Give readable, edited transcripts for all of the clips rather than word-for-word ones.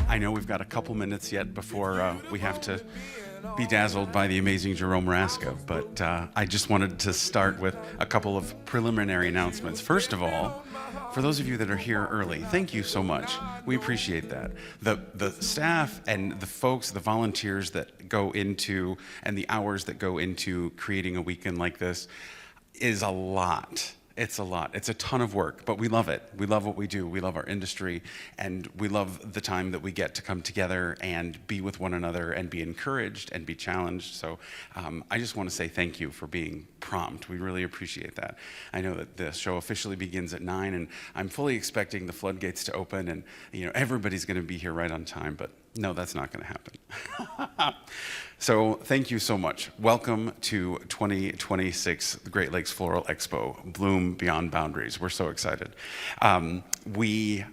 I know we've got a couple minutes yet before we have to be dazzled by the amazing Jerome Raska, but I just wanted to start with a couple of preliminary announcements. First of all, for those of you that are here early, thank you so much. We appreciate that. The staff and the folks, the volunteers that go into, and the hours that go into creating a weekend like this is a lot. It's a lot. It's a ton of work, but we love it. We love what we do. We love our industry, and we love the time that we get to come together and be with one another and be encouraged and be challenged. So I just want to say thank you for being prompt. We really appreciate that. I know that the show officially begins at 9, and I'm fully expecting the floodgates to open, and everybody's going to be here right on time, but no, that's not going to happen. So thank you so much. Welcome to 2026, the Great Lakes Floral Expo, Bloom Beyond Boundaries. We're so excited. We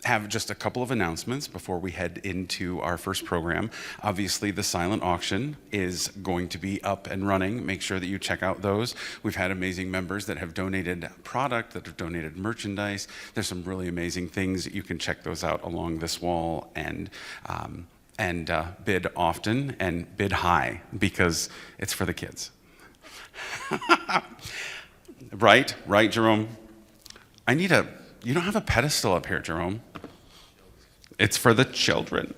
have just a couple of announcements before we head into our first program. Obviously, the silent auction is going to be up and running. Make sure that you check out those. We've had amazing members that have donated product, that have donated merchandise. There's some really amazing things. You can check those out along this wall and bid often and bid high because it's for the kids. Right, Jerome? You don't have a pedestal up here, Jerome. It's for the children.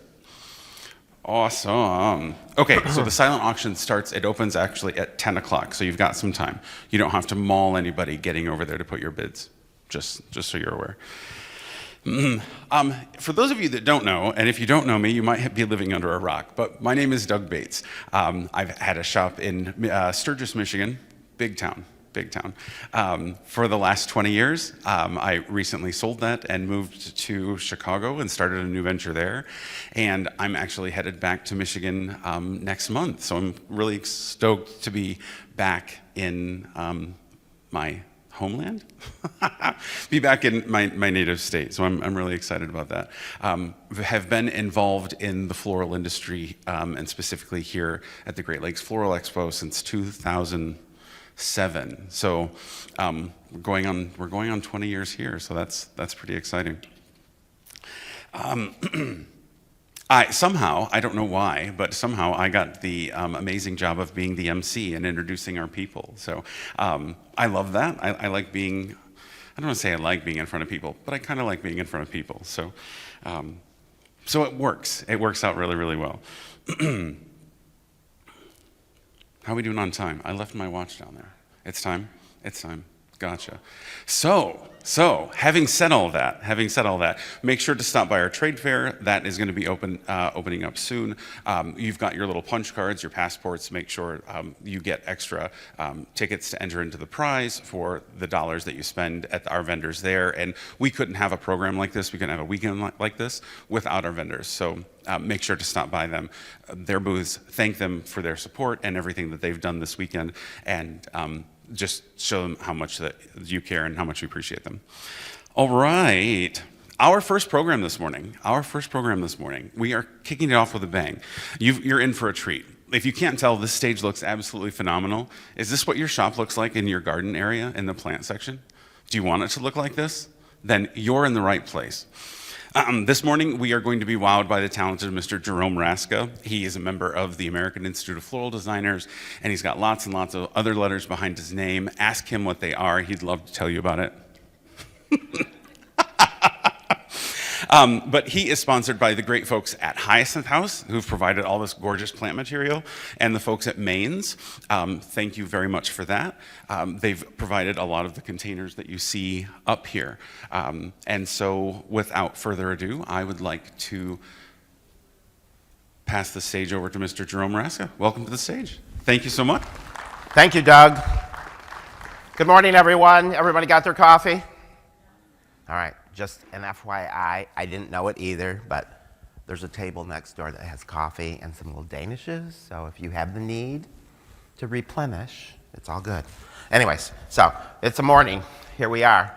Awesome. Okay, so the silent auction it opens actually at 10 o'clock, so you've got some time. You don't have to maul anybody getting over there to put your bids, just so you're aware. For those of you that don't know, and if you don't know me, you might be living under a rock, but my name is Doug Bates. I've had a shop in Sturgis, Michigan, big town, for the last 20 years. I recently sold that and moved to Chicago and started a new venture there. And I'm actually headed back to Michigan next month. So I'm really stoked to be back in my homeland? Be back in my native state. So I'm really excited about that. Have been involved in the floral industry and specifically here at the Great Lakes Floral Expo since 2007. So we're going on 20 years here. So that's pretty exciting. I don't know why, but somehow I got the amazing job of being the MC and introducing our people. So I love that. I like being, I don't want to say I like being in front of people, but I kind of like being in front of people. So so it works. It works out really, really well. How are we doing on time? I left my watch down there. It's time? It's time. Gotcha. So having said all that, make sure to stop by our trade fair. That is going to be opening up soon. You've got your little punch cards, your passports. Make sure you get extra tickets to enter into the prize for the dollars that you spend at our vendors there. And we couldn't have a program like this, we couldn't have a weekend like this without our vendors. So make sure to stop by their booths, thank them for their support and everything that they've done this weekend, and just show them how much that you care and how much you appreciate them. All right, our first program this morning, we are kicking it off with a bang. You're in for a treat. If you can't tell, this stage looks absolutely phenomenal. Is this what your shop looks like in your garden area in the plant section? Do you want it to look like this? Then you're in the right place. This morning, we are going to be wowed by the talented Mr. Jerome Raska. He is a member of the American Institute of Floral Designers, and he's got lots and lots of other letters behind his name. Ask him what they are. He'd love to tell you about it. But he is sponsored by the great folks at Hyacinth House, who've provided all this gorgeous plant material, and the folks at Maine's. Thank you very much for that. They've provided a lot of the containers that you see up here. And so without further ado, I would like to pass the stage over to Mr. Jerome Raska. Welcome to the stage. Thank you so much. Thank you, Doug. Good morning, everyone. Everybody got their coffee? All right. Just an FYI, I didn't know it either, but there's a table next door that has coffee and some little danishes, so if you have the need to replenish, it's all good. Anyways, so it's a morning. Here we are.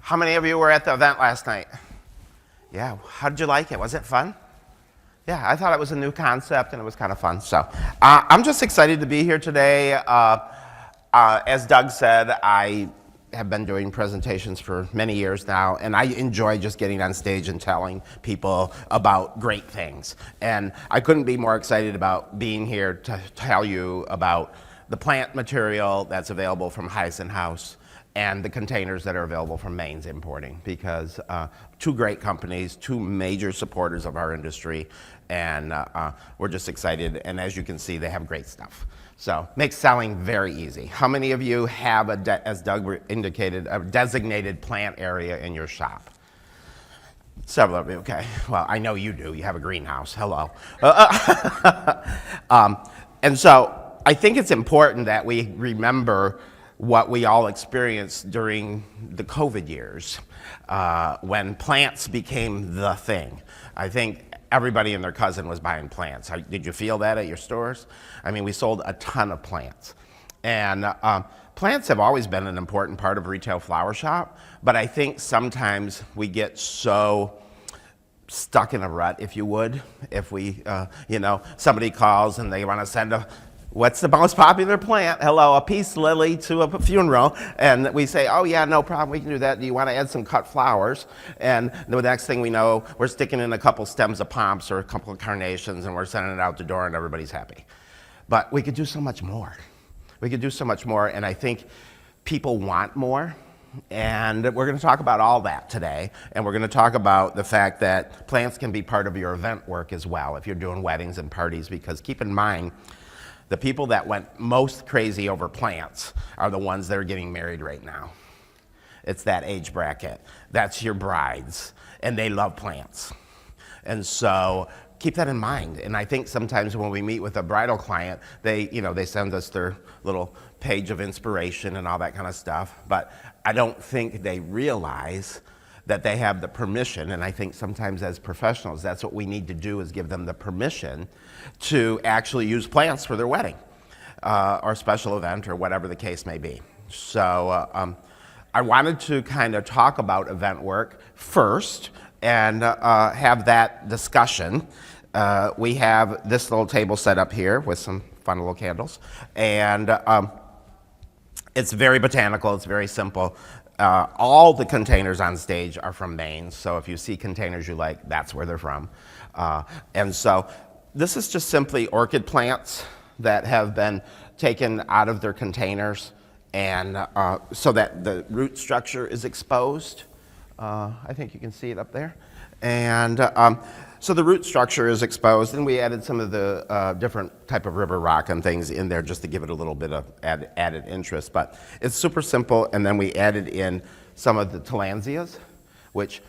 How many of you were at the event last night? Yeah, how did you like it? Was it fun? Yeah, I thought it was a new concept and it was kind of fun. So I'm just excited to be here today. As Doug said, I have been doing presentations for many years now, and I enjoy just getting on stage and telling people about great things. And I couldn't be more excited about being here to tell you about the plant material that's available from Heisen House and the containers that are available from Maine's Importing, because two great companies, two major supporters of our industry, and we're just excited. And as you can see, they have great stuff. So makes selling very easy. How many of you have, as Doug indicated, a designated plant area in your shop? Several of you, okay. Well, I know you do. You have a greenhouse. Hello. And so I think it's important that we remember what we all experienced during the COVID years when plants became the thing. I think everybody and their cousin was buying plants. Did you feel that at your stores? I mean, we sold a ton of plants. And plants have always been an important part of retail flower shop, but I think sometimes we get so stuck in a rut, if you would, if we, somebody calls and they want to send what's the most popular plant? Hello, a peace lily to a funeral. And we say, oh yeah, no problem, we can do that. Do you want to add some cut flowers? And the next thing we know, we're sticking in a couple stems of pomps or a couple of carnations and we're sending it out the door and everybody's happy. But we could do so much more. We could do so much more, and I think people want more. And we're going to talk about all that today. And we're going to talk about the fact that plants can be part of your event work as well if you're doing weddings and parties, because keep in mind, the people that went most crazy over plants are the ones that are getting married right now. It's that age bracket. That's your brides, and they love plants. And so keep that in mind. And I think sometimes when we meet with a bridal client, they send us their little page of inspiration and all that kind of stuff. But I don't think they realize that they have the permission, and I think sometimes as professionals, that's what we need to do, is give them the permission to actually use plants for their wedding or special event or whatever the case may be. So I wanted to kind of talk about event work first and have that discussion. We have this little table set up here with some fun little candles, and it's very botanical, it's very simple. All the containers on stage are from Maine, so if you see containers you like, that's where they're from. And so this is just simply orchid plants that have been taken out of their containers, and so that the root structure is exposed. I think you can see it up there. And so the root structure is exposed, and we added some of the different type of river rock and things in there just to give it a little bit of added interest. But it's super simple, and then we added in some of the tillandsias, which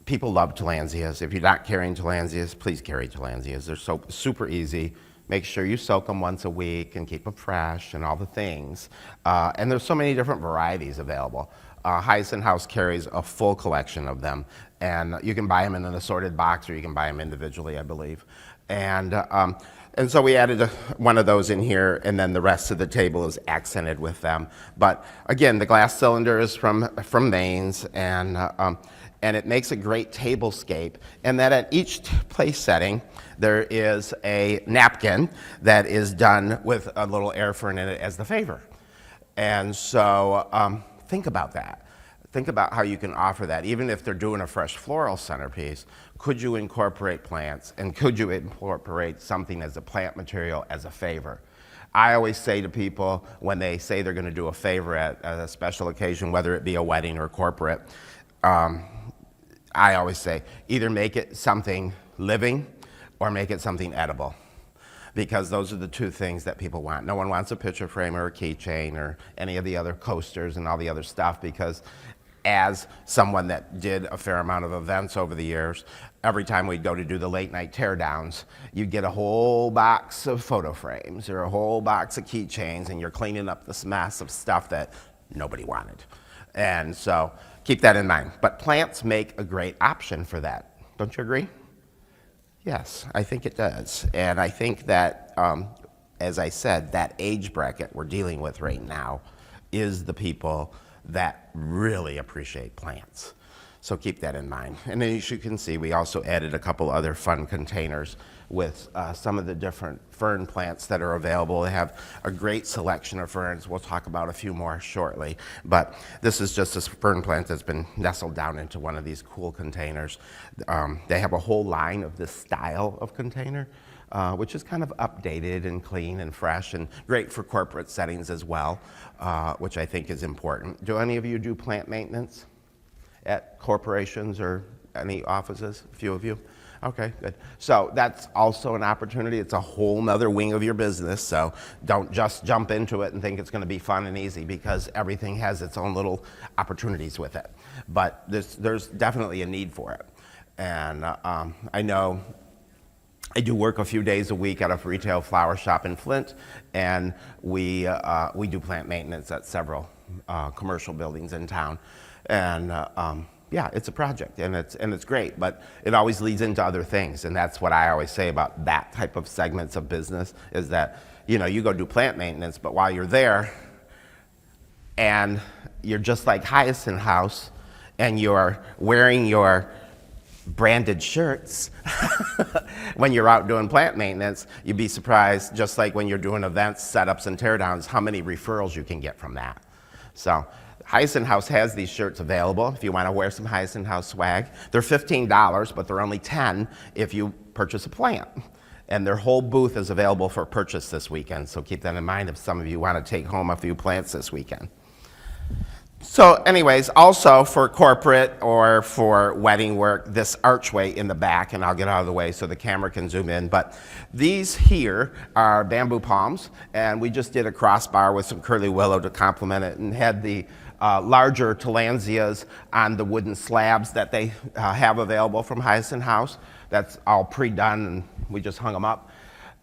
people love tillandsias. If you're not carrying tillandsias, please carry tillandsias. They're so super easy. Make sure you soak them once a week and keep them fresh and all the things. And there's so many different varieties available. Heisen House carries a full collection of them, and you can buy them in an assorted box or you can buy them individually, I believe. And so we added one of those in here, and then the rest of the table is accented with them. But again, the glass cylinder is from Maine's, and it makes a great tablescape. And that at each place setting, there is a napkin that is done with a little air fern in it as the favor. And so think about that. Think about how you can offer that. Even if they're doing a fresh floral centerpiece, could you incorporate plants, and could you incorporate something as a plant material as a favor? I always say to people when they say they're going to do a favor at a special occasion, whether it be a wedding or corporate, I always say either make it something living or make it something edible, because those are the two things that people want. No one wants a picture frame or a keychain or any of the other coasters and all the other stuff, because as someone that did a fair amount of events over the years, every time we'd go to do the late night teardowns, you'd get a whole box of photo frames or a whole box of keychains, and you're cleaning up this mess of stuff that nobody wanted. And so keep that in mind. But plants make a great option for that. Don't you agree? Yes, I think it does. And I think that, as I said, that age bracket we're dealing with right now is the people that really appreciate plants. So keep that in mind. And then as you can see, we also added a couple other fun containers with some of the different fern plants that are available. They have a great selection of ferns. We'll talk about a few more shortly. But this is just a fern plant that's been nestled down into one of these cool containers. They have a whole line of this style of container, which is kind of updated and clean and fresh and great for corporate settings as well, which I think is important. Do any of you do plant maintenance at corporations or any offices? A few of you? Okay, good. So that's also an opportunity. It's a whole nother wing of your business, so don't just jump into it and think it's going to be fun and easy, because everything has its own little opportunities with it. But there's definitely a need for it. And I know I do work a few days a week at a retail flower shop in Flint, and we do plant maintenance at several commercial buildings in town. And yeah, it's a project, and it's great, but it always leads into other things, and that's what I always say about that type of segments of business, is that, you know, you go do plant maintenance, but while you're there, and you're just like Hyacinth House, and you're wearing your branded shirts when you're out doing plant maintenance, you'd be surprised, just like when you're doing events, setups, and teardowns, how many referrals you can get from that. So Hyacinth House has these shirts available if you want to wear some Hyacinth House swag. They're $15, but they're only $10 if you purchase a plant. And their whole booth is available for purchase this weekend, so keep that in mind if some of you want to take home a few plants this weekend. So anyways, also for corporate or for wedding work, this archway in the back, and I'll get out of the way so the camera can zoom in, but these here are bamboo palms, and we just did a crossbar with some curly willow to complement it, and had the larger tillandsias on the wooden slabs that they have available from Hyacinth House. That's all pre-done, and we just hung them up.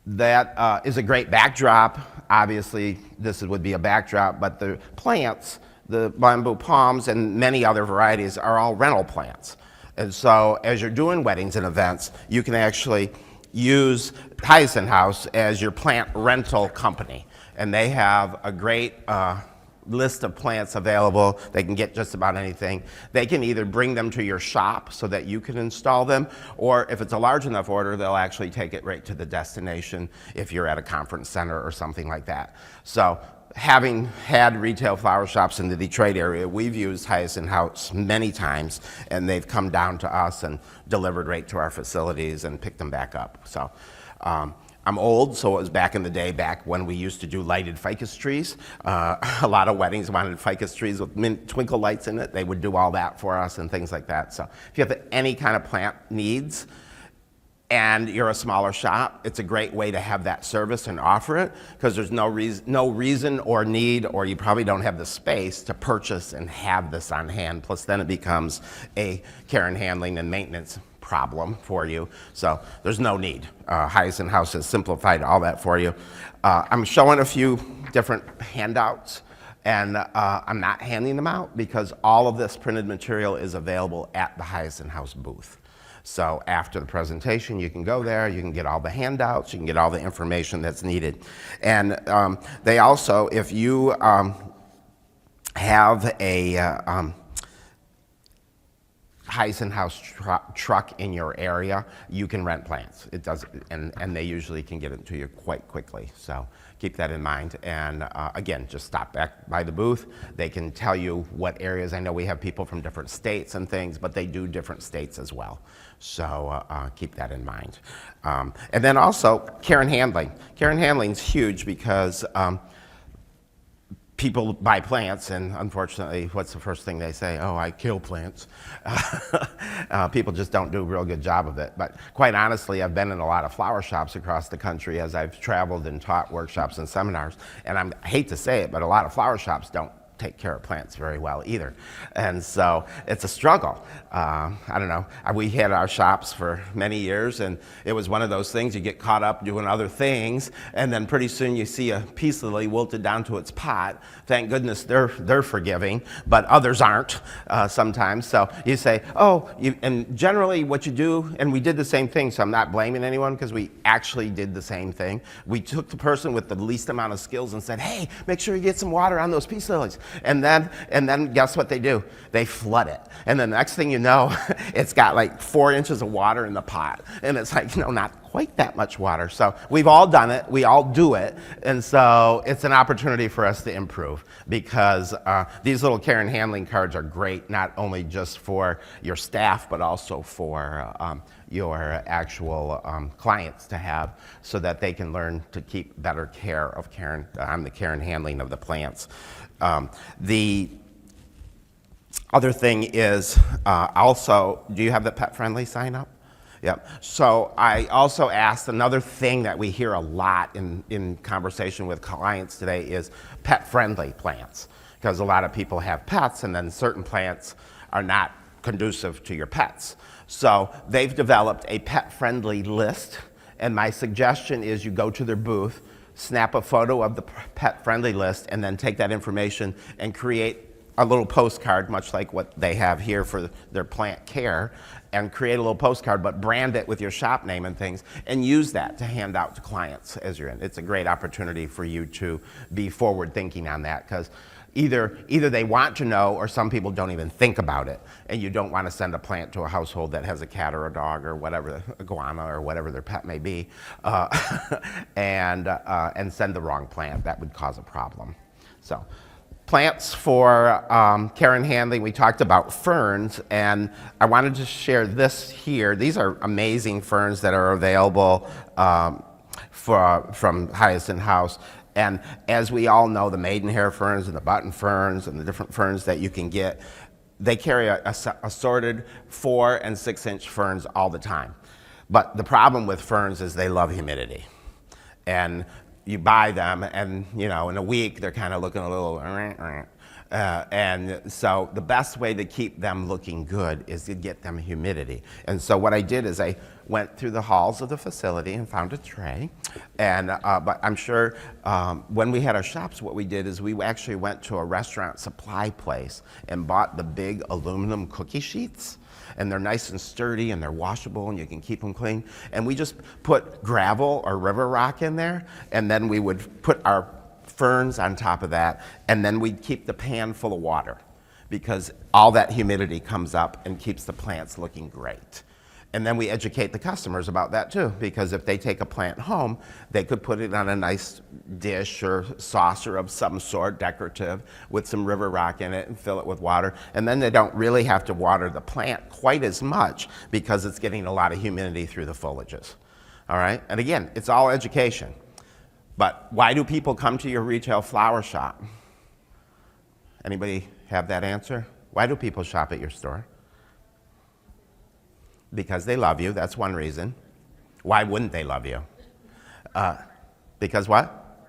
That is a great backdrop. Obviously, this would be a backdrop, but the plants, the bamboo palms and many other varieties, are all rental plants. And so as you're doing weddings and events, you can actually use Hyacinth House as your plant rental company. And they have a great list of plants available. They can get just about anything. They can either bring them to your shop so that you can install them, or if it's a large enough order, they'll actually take it right to the destination if you're at a conference center or something like that. So having had retail flower shops in the Detroit area, we've used Hyacinth House many times, and they've come down to us and delivered right to our facilities and picked them back up. So I'm old, so it was back in the day, back when we used to do lighted ficus trees. A lot of weddings wanted ficus trees with twinkle lights in it. They would do all that for us and things like that. So if you have any kind of plant needs, and you're a smaller shop, it's a great way to have that service and offer it, because there's no reason or need, or you probably don't have the space to purchase and have this on hand. Plus then it becomes a care and handling and maintenance problem for you. So there's no need. Hyacinth House has simplified all that for you. I'm showing a few different handouts, and I'm not handing them out because all of this printed material is available at the Hyacinth House booth. So after the presentation, you can go there, you can get all the handouts, you can get all the information that's needed. And they also, if you have a Hyacinth House truck in your area, you can rent plants. It does, and they usually can get it to you quite quickly. So keep that in mind. And again, just stop back by the booth. They can tell you what areas. I know we have people from different states and things, but they do different states as well. So keep that in mind. And then also care and handling. Care and handling is huge because people buy plants, and unfortunately, what's the first thing they say? Oh, I kill plants. People just don't do a real good job of it. But quite honestly, I've been in a lot of flower shops across the country as I've traveled and taught workshops and seminars. And I hate to say it, but a lot of flower shops don't take care of plants very well either. And so it's a struggle. I don't know. We had our shops for many years, and it was one of those things, you get caught up doing other things, and then pretty soon you see a peace lily wilted down to its pot. Thank goodness they're forgiving, but others aren't sometimes. So you say, oh, and generally what you do, and we did the same thing, so I'm not blaming anyone because we actually did the same thing. We took the person with the least amount of skills and said, hey, make sure you get some water on those peace lilies. And then guess what they do? They flood it. And the next thing you know, it's got like 4 inches of water in the pot. And it's like, no, not quite that much water. So we've all done it, we all do it. And so it's an opportunity for us to improve, because these little care and handling cards are great, not only just for your staff, but also for your actual clients to have, so that they can learn to keep better care of on the care and handling of the plants. The other thing is also, do you have the pet friendly sign up? Yep. So I also asked, another thing that we hear a lot in conversation with clients today is pet friendly plants, because a lot of people have pets and then certain plants are not conducive to your pets. So they've developed a pet-friendly list, and my suggestion is you go to their booth, snap a photo of the pet-friendly list, and then take that information and create a little postcard, much like what they have here for their plant care, and create a little postcard, but brand it with your shop name and things, and use that to hand out to clients as you're in. It's a great opportunity for you to be forward-thinking on that, because either they want to know, or some people don't even think about it, and you don't want to send a plant to a household that has a cat or a dog or whatever, iguana or whatever their pet may be, and send the wrong plant. That would cause a problem. So plants for care and handling, we talked about ferns, and I wanted to share this here. These are amazing ferns that are available from Hyacinth House. And as we all know, the maidenhair ferns and the button ferns and the different ferns that you can get, they carry assorted 4 and 6 inch ferns all the time. But the problem with ferns is they love humidity. And you buy them and, you know, in a week they're kind of looking a little, and so the best way to keep them looking good is to get them humidity. And so what I did is I went through the halls of the facility and found a tray. And but I'm sure when we had our shops, what we did is we actually went to a restaurant supply place and bought the big aluminum cookie sheets. And they're nice and sturdy and they're washable and you can keep them clean. And we just put gravel or river rock in there, and then we would put our ferns on top of that, and then we'd keep the pan full of water, because all that humidity comes up and keeps the plants looking great. And then we educate the customers about that too, because if they take a plant home, they could put it on a nice dish or saucer of some sort, decorative, with some river rock in it and fill it with water. And then they don't really have to water the plant quite as much, because it's getting a lot of humidity through the foliages. All right? And again, it's all education. But why do people come to your retail flower shop? Anybody have that answer? Why do people shop at your store? Because they love you. That's one reason. Why wouldn't they love you? Because what?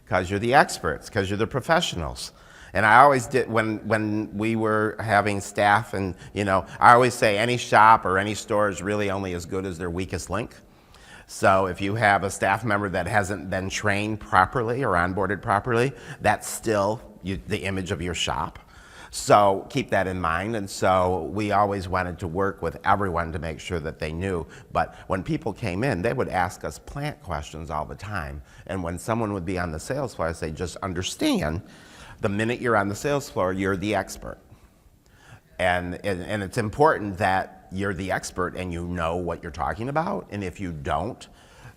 Because you're the experts, because you're the professionals. And I always did, when we were having staff, and you know, I always say any shop or any store is really only as good as their weakest link. So if you have a staff member that hasn't been trained properly or onboarded properly, that's still the image of your shop. So keep that in mind. And so we always wanted to work with everyone to make sure that they knew. But when people came in, they would ask us plant questions all the time. And when someone would be on the sales floor, I'd say, just understand, the minute you're on the sales floor, you're the expert. And it's important that you're the expert and you know what you're talking about. And if you don't,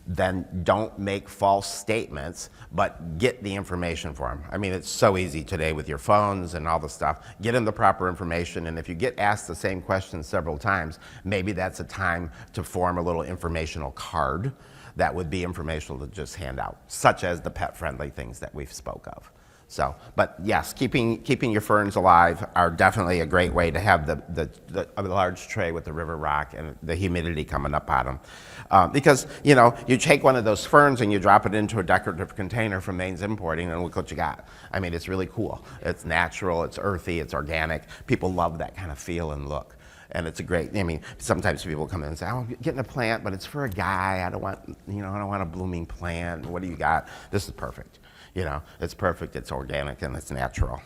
then don't make false statements, but get the information for them. I mean, it's so easy today with your phones and all the stuff. Get them the proper information, and if you get asked the same question several times, maybe that's a time to form a little informational card that would be informational to just hand out, such as the pet-friendly things that we've spoke of. So, but yes, keeping your ferns alive are definitely a great way to have a large tray with the river rock and the humidity coming up on them. Because, you know, you take one of those ferns and you drop it into a decorative container from Maine's Importing, and look what you got. I mean, it's really cool. It's natural, it's earthy, it's organic. People love that kind of feel and look. And it's a great, I mean, sometimes people come in and say, oh, I'm getting a plant, but it's for a guy. I don't want, you know, I don't want a blooming plant. What do you got? This is perfect. You know, it's perfect, it's organic, and it's natural.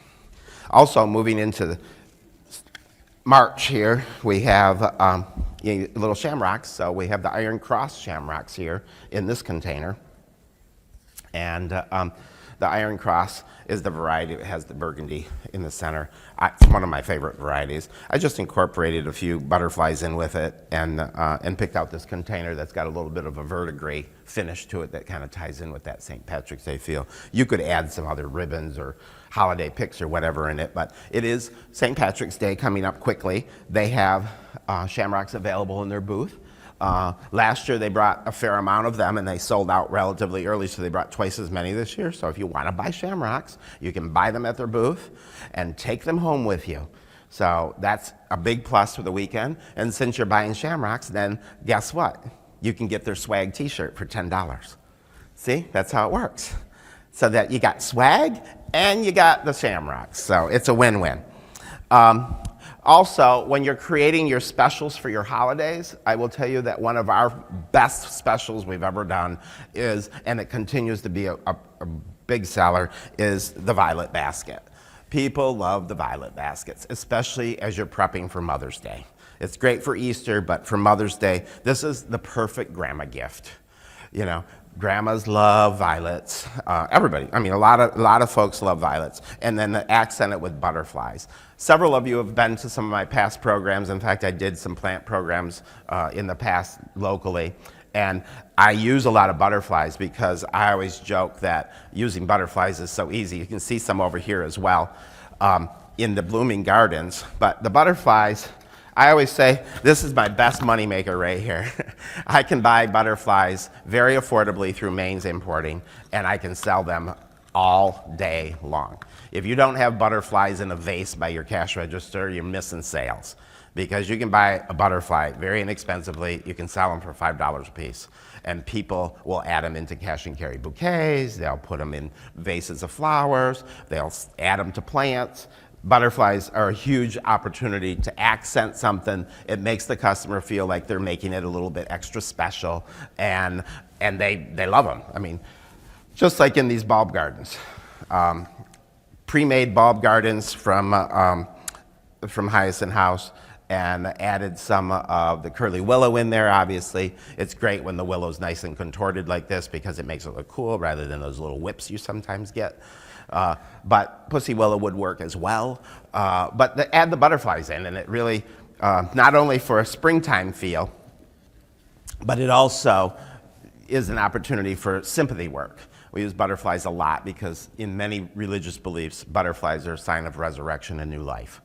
Also, moving into March here, we have little shamrocks. So we have the Iron Cross shamrocks here in this container. And The Iron Cross is the variety that has the burgundy in the center. It's one of my favorite varieties. I just incorporated a few butterflies in with it and picked out this container that's got a little bit of a verdigris finish to it that kind of ties in with that St. Patrick's Day feel. You could add some other ribbons or holiday picks or whatever in it, but it is St. Patrick's Day coming up quickly. They have shamrocks available in their booth. Last year they brought a fair amount of them and they sold out relatively early, so they brought twice as many this year. So if you want to buy shamrocks, you can buy them at their booth and take them home with you. So that's a big plus for the weekend. And since you're buying shamrocks, then guess what? You can get their swag t-shirt for $10. See, that's how it works. So that you got swag and you got the shamrocks. So it's a win-win. Also, when you're creating your specials for your holidays, I will tell you that one of our best specials we've ever done is, and it continues to be a big seller, is the violet basket. People love the violet baskets, especially as you're prepping for Mother's Day. It's great for Easter, but for Mother's Day, this is the perfect grandma gift. You know, grandmas love violets. Everybody, I mean, a lot of folks love violets. And then accent it with butterflies. Several of you have been to some of my past programs. In fact, I did some plant programs in the past locally. And I use a lot of butterflies because I always joke that using butterflies is so easy. You can see some over here as well in the blooming gardens. But the butterflies, I always say, this is my best moneymaker right here. I can buy butterflies very affordably through Maine's Importing, and I can sell them all day long. If you don't have butterflies in a vase by your cash register, you're missing sales. Because you can buy a butterfly very inexpensively, you can sell them for $5 a piece. And people will add them into cash and carry bouquets, they'll put them in vases of flowers, they'll add them to plants. Butterflies are a huge opportunity to accent something. It makes the customer feel like they're making it a little bit extra special, and they love them. I mean, just like in these bulb gardens. Pre-made bulb gardens from Hyacinth House, and added some of the curly willow in there, obviously. It's great when the willow's nice and contorted like this because it makes it look cool rather than those little whips you sometimes get. But pussy willow would work as well. But add the butterflies in, and it really, not only for a springtime feel, but it also is an opportunity for sympathy work. We use butterflies a lot because in many religious beliefs, butterflies are a sign of resurrection and new life.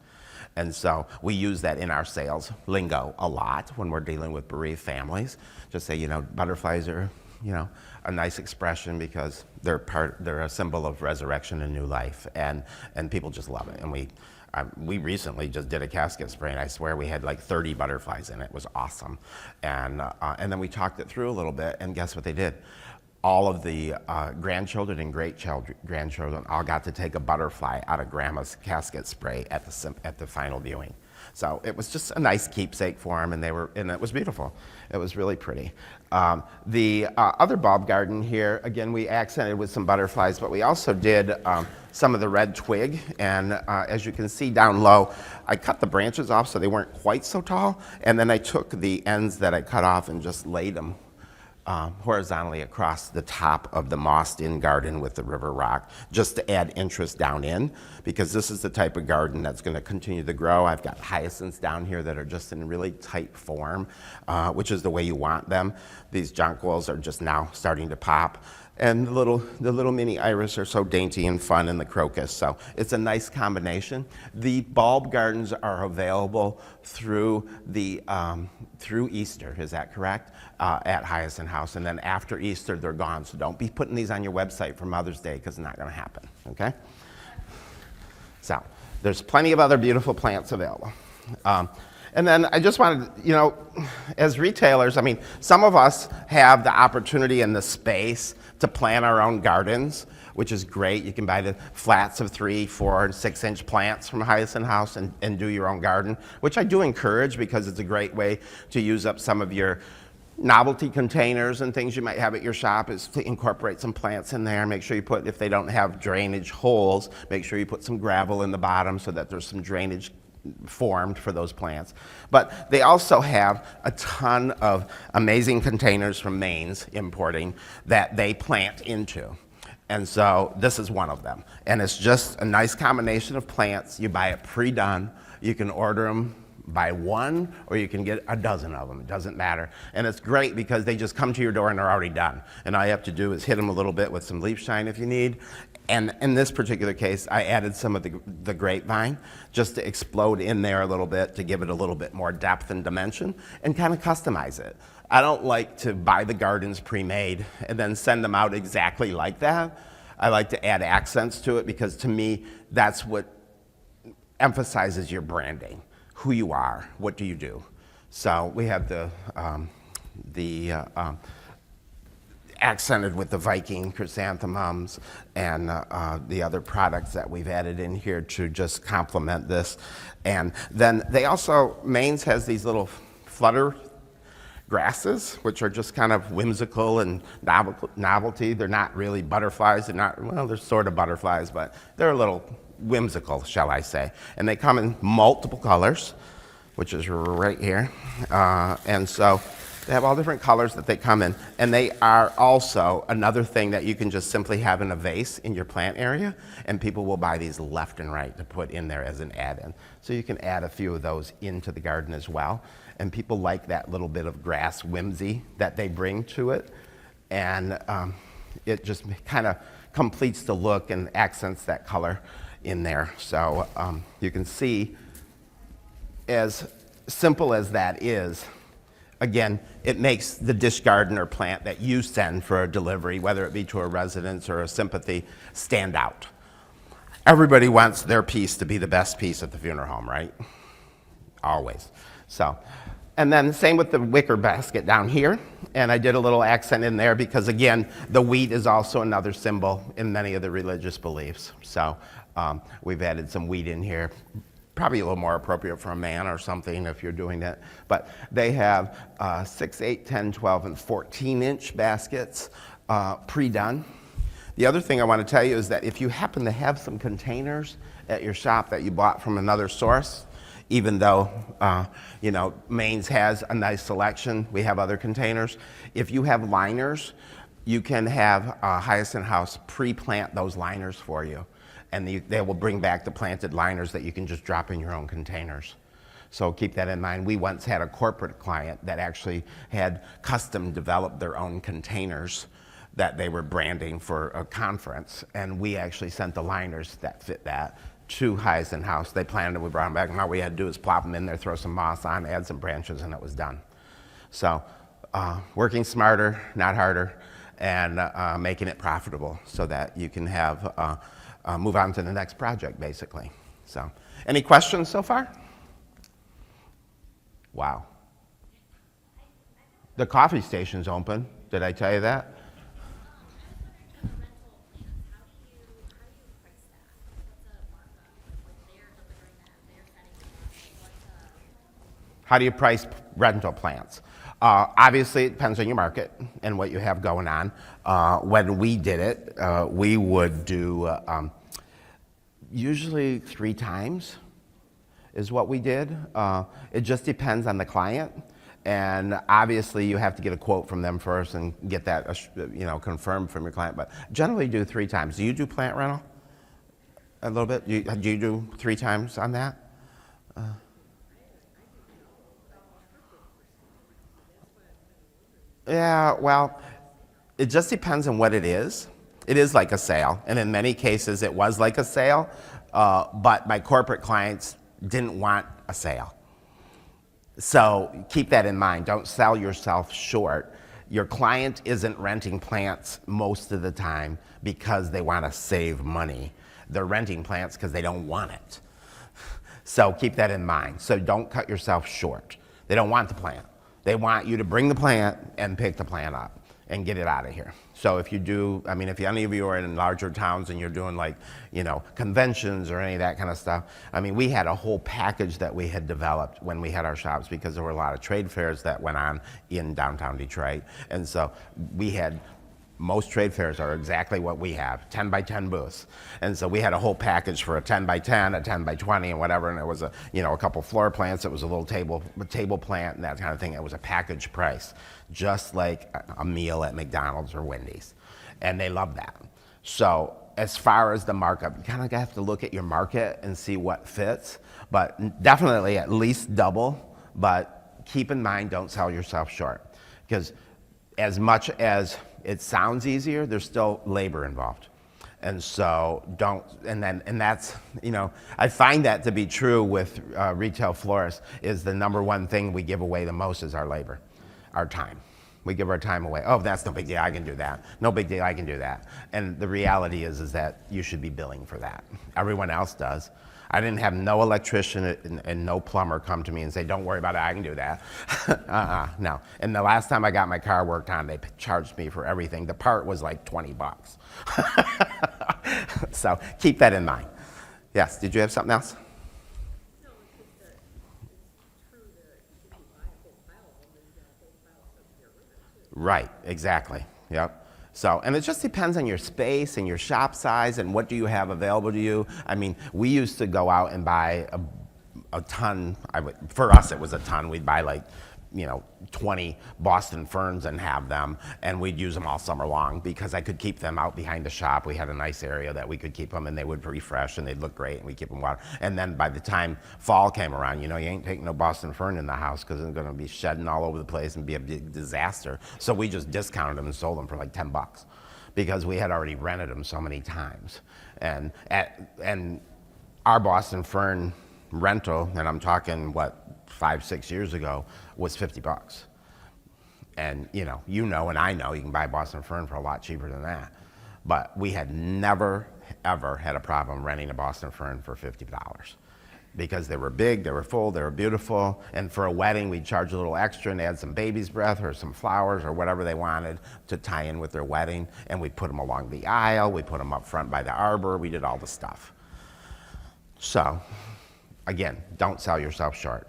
And so we use that in our sales lingo a lot when we're dealing with bereaved families. Just say, you know, butterflies are, you know, a nice expression because they're a symbol of resurrection and new life, and people just love it. And we recently just did a casket spray, and I swear we had like 30 butterflies in it. It was awesome. And then we talked it through a little bit, and guess what they did? All of the grandchildren and great-grandchildren all got to take a butterfly out of Grandma's casket spray at the final viewing. So it was just a nice keepsake for them, and it was beautiful. It was really pretty. The other bulb garden here, again, we accented with some butterflies, but we also did some of the red twig, and as you can see down low, I cut the branches off so they weren't quite so tall, and then I took the ends that I cut off and just laid them horizontally across the top of the mossed-in garden with the river rock, just to add interest down in, because this is the type of garden that's going to continue to grow. I've got hyacinths down here that are just in really tight form, which is the way you want them. These jonquils are just now starting to pop. And the little mini iris are so dainty and fun, and the crocus. So it's a nice combination. The bulb gardens are available through Easter, is that correct? At Hyacinth House. And then after Easter, they're gone. So don't be putting these on your website for Mother's Day because it's not going to happen, okay? So there's plenty of other beautiful plants available. And then I just wanted, you know, as retailers, I mean, some of us have the opportunity and the space to plant our own gardens, which is great. You can buy the flats of 3, 4, and 6-inch plants from Hyacinth House and do your own garden, which I do encourage because it's a great way to use up some of your novelty containers and things you might have at your shop, is to incorporate some plants in there. Make sure you put, if they don't have drainage holes, make sure you put some gravel in the bottom so that there's some drainage formed for those plants. But they also have a ton of amazing containers from Maine's Importing that they plant into. And so this is one of them. And it's just a nice combination of plants. You buy it pre-done. You can order them by one, or you can get a dozen of them. It doesn't matter. And it's great because they just come to your door and they're already done. And all you have to do is hit them a little bit with some leaf shine if you need. And in this particular case, I added some of the grapevine just to explode in there a little bit to give it a little bit more depth and dimension and kind of customize it. I don't like to buy the gardens pre-made and then send them out exactly like that. I like to add accents to it because to me, that's what emphasizes your branding, who you are, what do you do. So we have the accented with the Viking chrysanthemums and the other products that we've added in here to just complement this. And then they also, Maine's has these little flutter grasses, which are just kind of whimsical and novelty. They're not really butterflies. They're not, well, they're sort of butterflies, but they're a little whimsical, shall I say. And they come in multiple colors, which is right here. And so they have all different colors that they come in. And they are also another thing that you can just simply have in a vase in your plant area, and people will buy these left and right to put in there as an add-in. So you can add a few of those into the garden as well. And people like that little bit of grass whimsy that they bring to it. And it just kind of completes the look and accents that color in there. So you can see, as simple as that is, again, it makes the dish garden or plant that you send for a delivery, whether it be to a residence or a sympathy, stand out. Everybody wants their piece to be the best piece at the funeral home, right? Always. So, and then same with the wicker basket down here. And I did a little accent in there because, again, the wheat is also another symbol in many of the religious beliefs. So we've added some wheat in here. Probably a little more appropriate for a man or something if you're doing that. But they have 6, 8, 10, 12, and 14-inch baskets pre-done. The other thing I want to tell you is that if you happen to have some containers at your shop that you bought from another source, even though you know, Maine's has a nice selection, we have other containers. If you have liners, you can have Hyacinth House pre-plant those liners for you. And they will bring back the planted liners that you can just drop in your own containers. So keep that in mind. We once had a corporate client that actually had custom developed their own containers that they were branding for a conference. And we actually sent the liners that fit that to Hyacinth House. They planned it, we brought them back, and all we had to do was plop them in there, throw some moss on, add some branches, and it was done. So working smarter, not harder, and making it profitable so that you can have move on to the next project, basically. So, any questions so far? Wow. The coffee station's open. Did I tell you that? How do you price rental plants? Obviously, it depends on your market and what you have going on. When we did it, we would do usually 3 times is what we did. It just depends on the client. And obviously, you have to get a quote from them first and get that confirmed from your client. But generally, do 3 times. Do you do plant rental? A little bit? Do you do 3 times on that? Yeah, well, it just depends on what it is. It is like a sale, and in many cases it was like a sale, but my corporate clients didn't want a sale. So keep that in mind. Don't sell yourself short. Your client isn't renting plants most of the time because they want to save money. They're renting plants because they don't want it. So keep that in mind. So don't cut yourself short. They don't want the plant. They want you to bring the plant and pick the plant up and get it out of here. So if you do, I mean, if any of you are in larger towns and you're doing like, conventions or any of that kind of stuff, I mean, we had a whole package that we had developed when we had our shops because there were a lot of trade fairs that went on in downtown Detroit. And so we had, most trade fairs are exactly what we have, 10 by 10 booths. And so we had a whole package for a 10 by 10, a 10 by 20 and whatever. And it was a couple floor plants. It was a little table plant and that kind of thing. It was a package price, just like a meal at McDonald's or Wendy's. And they loved that. So as far as the markup, you kind of have to look at your market and see what fits, but definitely at least double, but keep in mind, don't sell yourself short, because as much as it sounds easier, there's still labor involved. And so and that's, I find that to be true with retail florists, is the number one thing we give away the most is our labor, our time. We give our time away. Oh, that's no big deal, I can do that. No big deal, I can do that. And the reality is that you should be billing for that. Everyone else does. I didn't have no electrician and no plumber come to me and say, don't worry about it, I can do that. No. And the last time I got my car worked on, they charged me for everything. The part was like 20 bucks. So keep that in mind. Yes, did you have something else? No, it's just that it's true that if you buy a whole pile of them, then you got a whole pile of stuff to get rid of too. Right, exactly. Yep. So, and it just depends on your space and your shop size and what do you have available to you. I mean, we used to go out and buy a ton. For us, it was a ton. We'd buy like, 20 Boston ferns and have them, and we'd use them all summer long because I could keep them out behind the shop. We had a nice area that we could keep them, and they would refresh and they'd look great, and we keep them water. And then by the time fall came around, you ain't taking no Boston fern in the house because it's going to be shedding all over the place and be a big disaster. So we just discounted them and sold them for like 10 bucks because we had already rented them so many times. And our Boston fern rental, and I'm talking 5-6 years ago, was 50 bucks. And and I know you can buy Boston fern for a lot cheaper than that. But we had never, ever had a problem renting a Boston fern for $50 because they were big, they were full, they were beautiful. And for a wedding, we'd charge a little extra and add some baby's breath or some flowers or whatever they wanted to tie in with their wedding. And we'd put them along the aisle, we put them up front by the arbor, we did all the stuff. So, again, don't sell yourself short.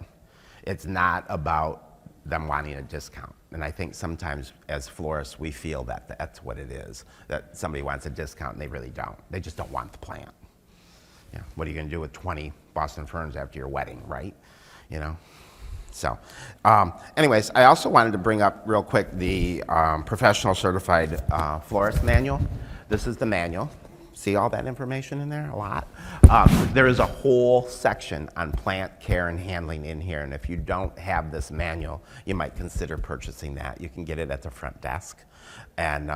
It's not about them wanting a discount. And I think sometimes as florists, we feel that that's what it is, that somebody wants a discount and they really don't. They just don't want the plant. What are you going to do with 20 Boston ferns after your wedding, right? So anyways, I also wanted to bring up real quick the Professional Certified Florist Manual. This is the manual. See all that information in there? A lot. There is a whole section on plant care and handling in here, and if you don't have this manual, you might consider purchasing that. You can get it at the front desk. And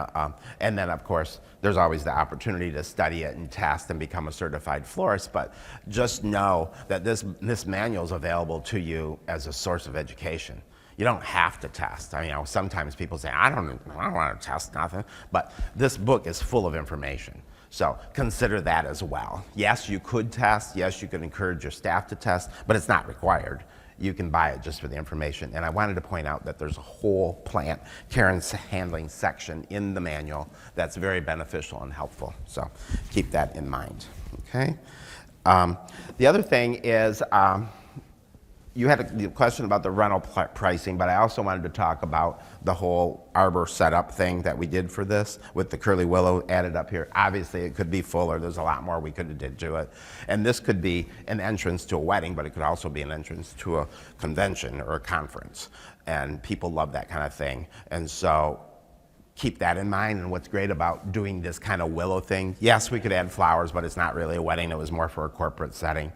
then, of course, there's always the opportunity to study it and test and become a certified florist, but just know that this manual is available to you as a source of education. You don't have to test. Sometimes people say, I don't want to test nothing, but this book is full of information. So consider that as well. Yes, you could test. Yes, you could encourage your staff to test, but it's not required. You can buy it just for the information. And I wanted to point out that there's a whole plant care and handling section in the manual that's very beneficial and helpful. So keep that in mind, okay? The other thing is, you had a question about the rental pricing, but I also wanted to talk about the whole arbor setup thing that we did for this with the curly willow added up here. Obviously, it could be fuller. There's a lot more we could have did to it. And this could be an entrance to a wedding, but it could also be an entrance to a convention or a conference. And people love that kind of thing. And so keep that in mind. And what's great about doing this kind of willow thing, yes, we could add flowers, but it's not really a wedding. It was more for a corporate setting.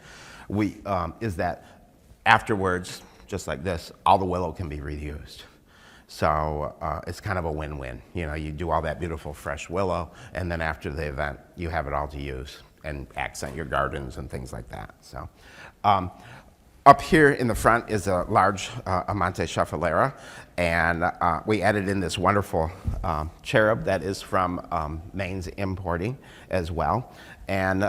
Is that afterwards, just like this, all the willow can be reused. So it's kind of a win-win. You do all that beautiful fresh willow, and then after the event, you have it all to use and accent your gardens and things like that. So up here in the front is a large Amante Chafalera, and we added in this wonderful cherub that is from Maine's Importing as well. And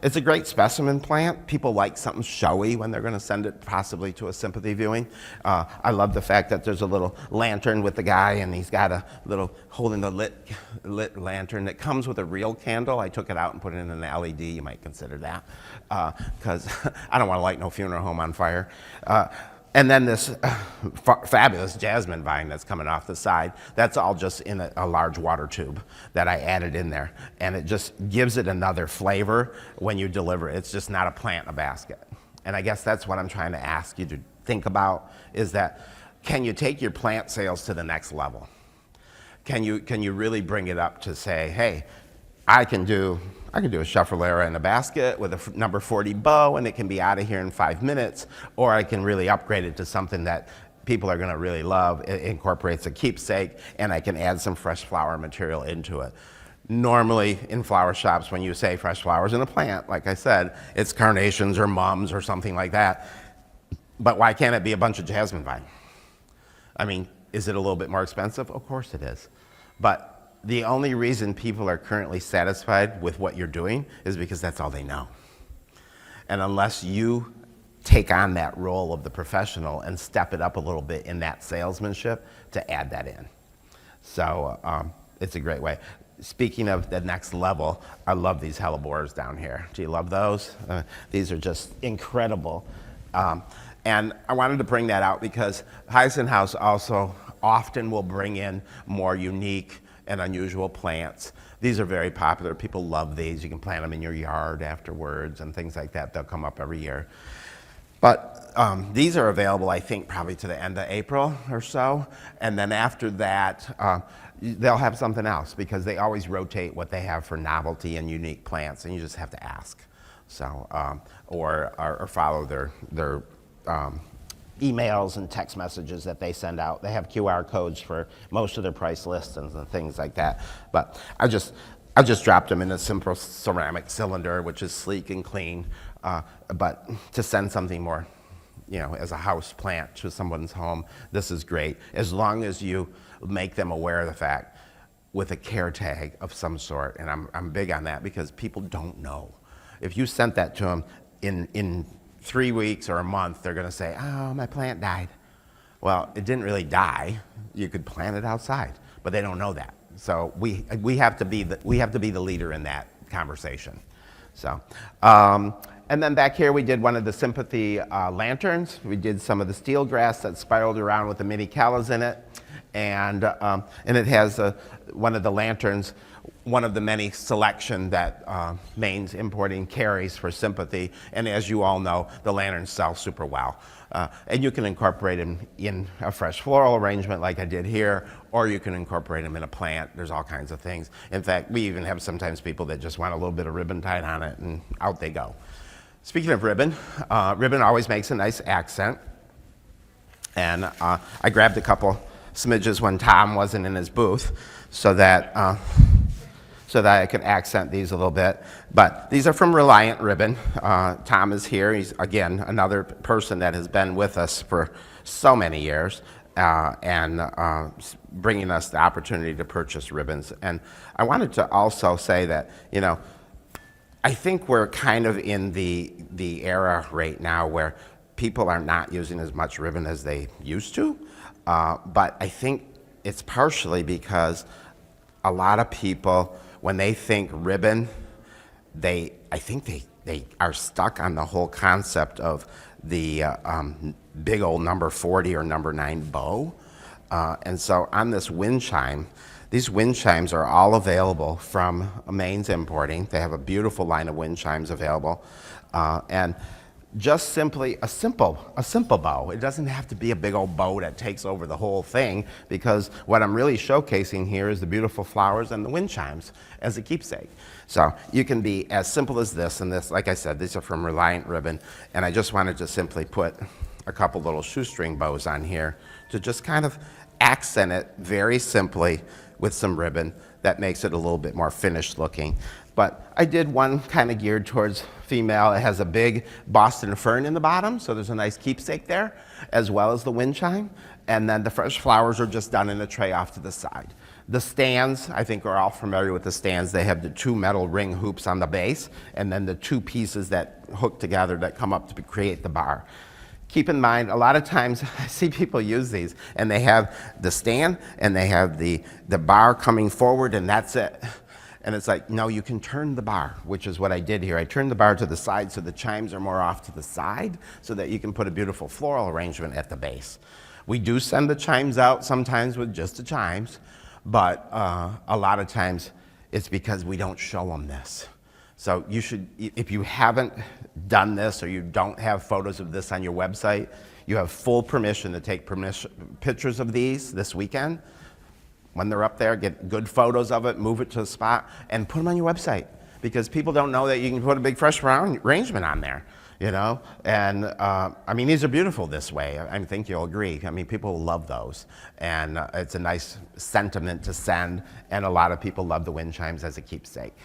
it's a great specimen plant. People like something showy when they're going to send it possibly to a sympathy viewing. I love the fact that there's a little lantern with the guy, and he's got a little holding the lit lantern that comes with a real candle. I took it out and put it in an LED. You might consider that, because I don't want to light no funeral home on fire. And then this fabulous jasmine vine that's coming off the side, that's all just in a large water tube that I added in there. And it just gives it another flavor when you deliver it. It's just not a plant in a basket. And I guess that's what I'm trying to ask you to think about, is that can you take your plant sales to the next level? Can you really bring it up to say, hey, I can do a chevrolet in a basket with a number 40 bow, and it can be out of here in 5 minutes, or I can really upgrade it to something that people are gonna really love. It incorporates a keepsake, and I can add some fresh flower material into it. Normally in flower shops, when you say fresh flowers in a plant, like I said, it's carnations or mums or something like that. But why can't it be a bunch of jasmine vine? I mean, is it a little bit more expensive? Of course it is. But the only reason people are currently satisfied with what you're doing is because that's all they know. And unless you take on that role of the professional and step it up a little bit in that salesmanship to add that in. So it's a great way. Speaking of the next level, I love these hellebores down here. Do you love those? These are just incredible. And I wanted to bring that out because Hyacinth House also often will bring in more unique and unusual plants. These are very popular. People love these. You can plant them in your yard afterwards and things like that. They'll come up every year. But these are available, I think, probably to the end of April or so. And then after that, they'll have something else because they always rotate what they have for novelty and unique plants, and you just have to ask. So, or follow their emails and text messages that they send out. They have QR codes for most of their price lists and things like that. But I just dropped them in a simple ceramic cylinder, which is sleek and clean. But to send something more, as a house plant to someone's home, this is great. As long as you make them aware of the fact with a care tag of some sort. And I'm big on that because people don't know. If you sent that to them in 3 weeks or a month, they're gonna say, oh, my plant died. Well, it didn't really die. You could plant it outside, but they don't know that. So we have to be the leader in that conversation. So, and then back here we did one of the sympathy lanterns. We did some of the steel grass that spiraled around with the mini callas in it, and it has one of the lanterns. One of the many selection that Maine's Importing carries for sympathy. And as you all know, the lanterns sell super well. And you can incorporate them in a fresh floral arrangement like I did here, or you can incorporate them in a plant. There's all kinds of things. In fact, we even have sometimes people that just want a little bit of ribbon tied on it, and out they go. Speaking of ribbon, ribbon always makes a nice accent. And I grabbed a couple smidges when Tom wasn't in his booth so that I could accent these a little bit. But these are from Reliant Ribbon. Tom is here. He's, again, another person that has been with us for so many years and bringing us the opportunity to purchase ribbons. And I wanted to also say that, I think we're kind of in the era right now where people are not using as much ribbon as they used to. But I think it's partially because a lot of people, when they think ribbon, I think they are stuck on the whole concept of the big old number 40 or number 9 bow. And so on this wind chime, these wind chimes are all available from Maine's Importing. They have a beautiful line of wind chimes available. And just simply a simple bow. It doesn't have to be a big old bow that takes over the whole thing, because what I'm really showcasing here is the beautiful flowers and the wind chimes as a keepsake. So you can be as simple as this, and this, like I said, these are from Reliant Ribbon, and I just wanted to simply put a couple little shoestring bows on here to just kind of accent it very simply with some ribbon that makes it a little bit more finished looking. But I did one kind of geared towards female. It has a big Boston fern in the bottom, so there's a nice keepsake there, as well as the wind chime. And then the fresh flowers are just done in a tray off to the side. The stands, I think we're all familiar with the stands. They have the 2 metal ring hoops on the base, and then the 2 pieces that hook together that come up to create the bar. Keep in mind, a lot of times I see people use these, and they have the stand, and they have the bar coming forward, and that's it. And it's like, no, you can turn the bar, which is what I did here. I turned the bar to the side so the chimes are more off to the side so that you can put a beautiful floral arrangement at the base. We do send the chimes out sometimes with just the chimes, but a lot of times it's because we don't show them this. So you should, if you haven't done this or you don't have photos of this on your website, you have full permission to take pictures of these this weekend. When they're up there, get good photos of it, move it to a spot, and put them on your website. Because people don't know that you can put a big fresh arrangement on there, you know? And I mean, these are beautiful this way. I think you'll agree. I mean, people love those. And it's a nice sentiment to send, and a lot of people love the wind chimes as a keepsake.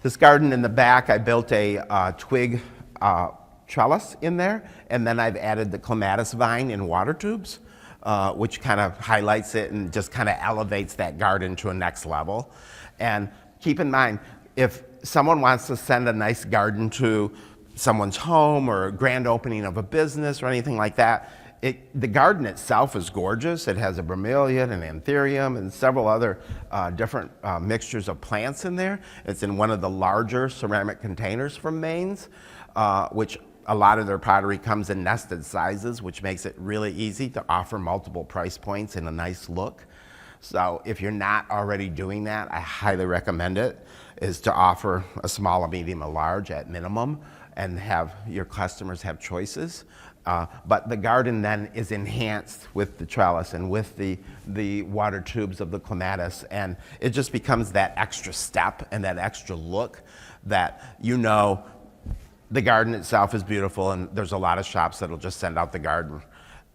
This garden in the back, I built a twig trellis in there, and then I've added the clematis vine in water tubes, which kind of highlights it and just kind of elevates that garden to a next level. And keep in mind, if someone wants to send a nice garden to someone's home or a grand opening of a business or anything like that, the garden itself is gorgeous. It has a bromeliad and anthurium and several other different mixtures of plants in there. It's in one of the larger ceramic containers from Maine's, which a lot of their pottery comes in nested sizes, which makes it really easy to offer multiple price points and a nice look. So if you're not already doing that, I highly recommend it, is to offer a small, a medium, a large at minimum, and have your customers have choices. But the garden then is enhanced with the trellis and with the water tubes of the clematis, and it just becomes that extra step and that extra look that, you know, the garden itself is beautiful, and there's a lot of shops that'll just send out the garden.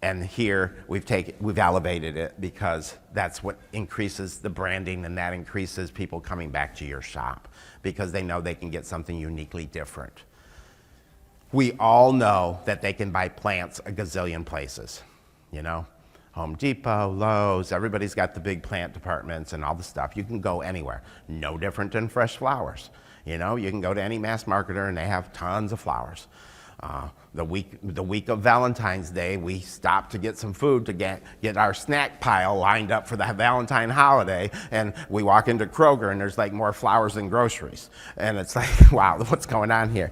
And here we've elevated it because that's what increases the branding, and that increases people coming back to your shop because they know they can get something uniquely different. We all know that they can buy plants a gazillion places, you know? Home Depot, Lowe's, everybody's got the big plant departments and all the stuff. You can go anywhere. No different than fresh flowers. You know, you can go to any mass marketer and they have tons of flowers. The week of Valentine's Day, we stopped to get some food to get our snack pile lined up for the Valentine holiday, and we walk into Kroger and there's like more flowers than groceries. And it's like, wow, what's going on here?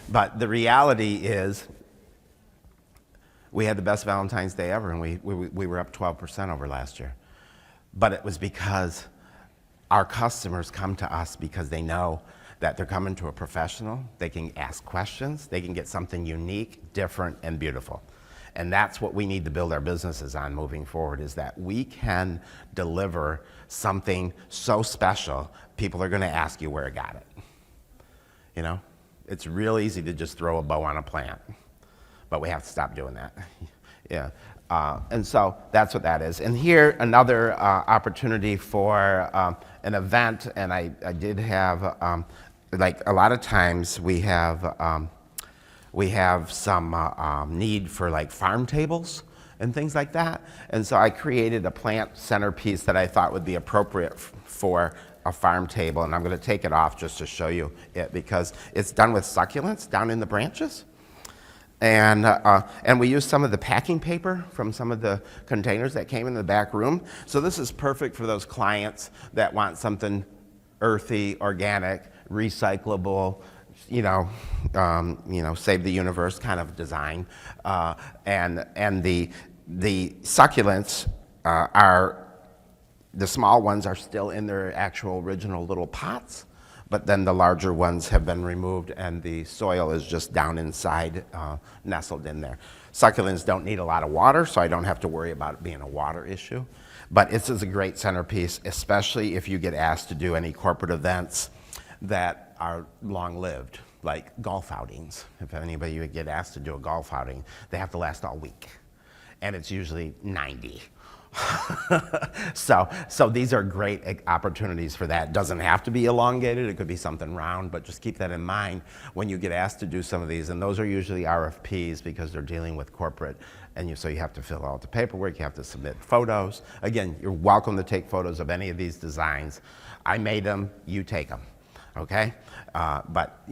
But the reality is, we had the best Valentine's Day ever, and we were up 12% over last year. But it was because our customers come to us because they know that they're coming to a professional, they can ask questions, they can get something unique, different, and beautiful. And that's what we need to build our businesses on moving forward, is that we can deliver something so special, people are gonna ask you where I got it. You know, it's real easy to just throw a bow on a plant, but we have to stop doing that. Yeah. And so that's what that is. And here, another opportunity for an event, and I did have, like a lot of times we have some need for like farm tables and things like that. And so I created a plant centerpiece that I thought would be appropriate for a farm table, and I'm gonna take it off just to show you it because it's done with succulents down in the branches. And we used some of the packing paper from some of the containers that came in the back room. So this is perfect for those clients that want something earthy, organic, recyclable, save the universe kind of design. And the succulents the small ones are still in their actual original little pots, but then the larger ones have been removed and the soil is just down inside, nestled in there. Succulents don't need a lot of water, so I don't have to worry about it being a water issue. But this is a great centerpiece, especially if you get asked to do any corporate events that are long-lived, like golf outings. If anybody would get asked to do a golf outing, they have to last all week, and it's usually 90. So these are great opportunities for that. It doesn't have to be elongated, it could be something round, but just keep that in mind when you get asked to do some of these. And those are usually RFPs because they're dealing with corporate, and so you have to fill out the paperwork, you have to submit photos. Again, you're welcome to take photos of any of these designs. I made them, you take them, okay? But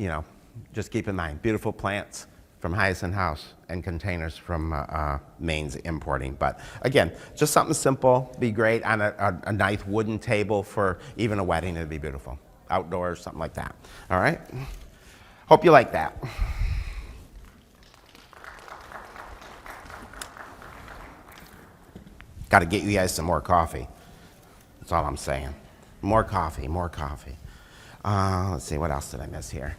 just keep in mind, beautiful plants from Hyacinth House and containers from Maine's Importing. But again, just something simple, be great on a nice wooden table for even a wedding, it'd be beautiful. Outdoors, something like that, all right? Hope you like that. Got to get you guys some more coffee. That's all I'm saying. More coffee, more coffee. Let's see, what else did I miss here?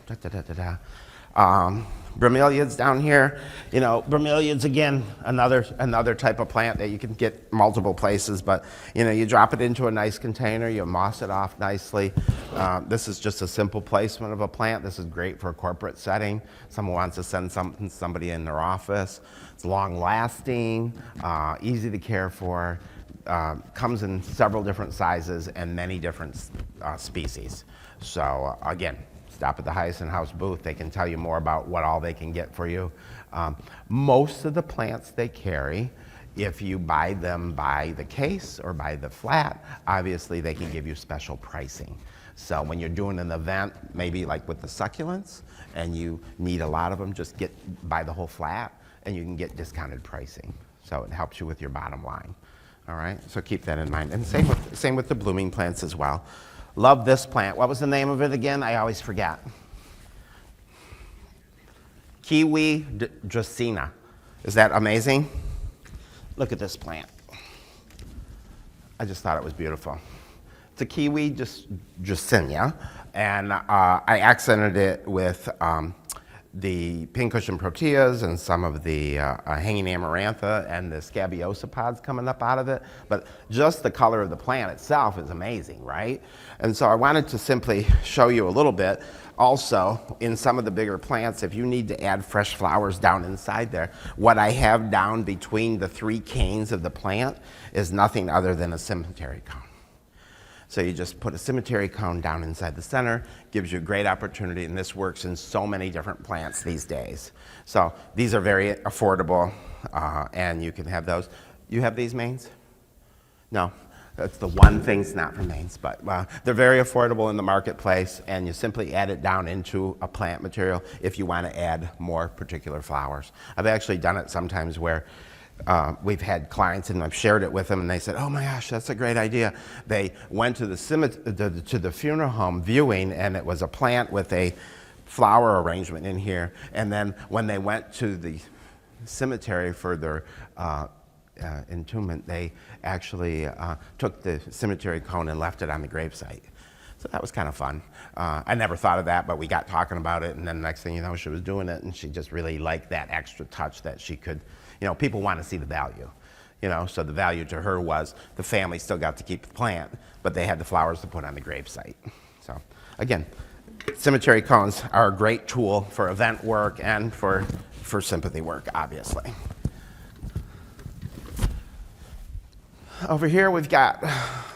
Bromeliads down here. You know, bromeliads, again, another type of plant that you can get multiple places, but you know, you drop it into a nice container, you moss it off nicely. This is just a simple placement of a plant. This is great for a corporate setting. Someone wants to send somebody in their office. It's long lasting, easy to care for, comes in several different sizes and many different species. So again, stop at the Hyacinth House booth. They can tell you more about what all they can get for you. Most of the plants they carry, if you buy them by the case or by the flat, obviously they can give you special pricing. So when you're doing an event, maybe like with the succulents, and you need a lot of them, just buy the whole flat and you can get discounted pricing. So it helps you with your bottom line. All right, so keep that in mind. And same with the blooming plants as well. Love this plant. What was the name of it again? I always forget. Kiwi Dracaena. Is that amazing? Look at this plant. I just thought it was beautiful. It's a Kiwi Dracaena, and I accented it with the pincushion proteas and some of the hanging amarantha and the scabiosa pods coming up out of it. But just the color of the plant itself is amazing, right? And so I wanted to simply show you a little bit. Also, in some of the bigger plants, if you need to add fresh flowers down inside there, what I have down between the 3 canes of the plant is nothing other than a cemetery cone. So you just put a cemetery cone down inside the center, gives you a great opportunity, and this works in so many different plants these days. So these are very affordable, and you can have those. You have these Maines? No, that's the one thing's not from Maines, but they're very affordable in the marketplace, and you simply add it down into a plant material if you want to add more particular flowers. I've actually done it sometimes where we've had clients, and I've shared it with them, and they said, "Oh my gosh, that's a great idea." They went to the funeral home viewing, and it was a plant with a flower arrangement in here. And then when they went to the cemetery for their entombment, they actually took the cemetery cone and left it on the gravesite. So that was kind of fun. I never thought of that, but we got talking about it, and then the next thing you know, she was doing it, and she just really liked that extra touch that she could. You know, people want to see the value, you know, so the value to her was the family still got to keep the plant, but they had the flowers to put on the gravesite. So again, cemetery cones are a great tool for event work and for sympathy work, obviously. Over here we've got,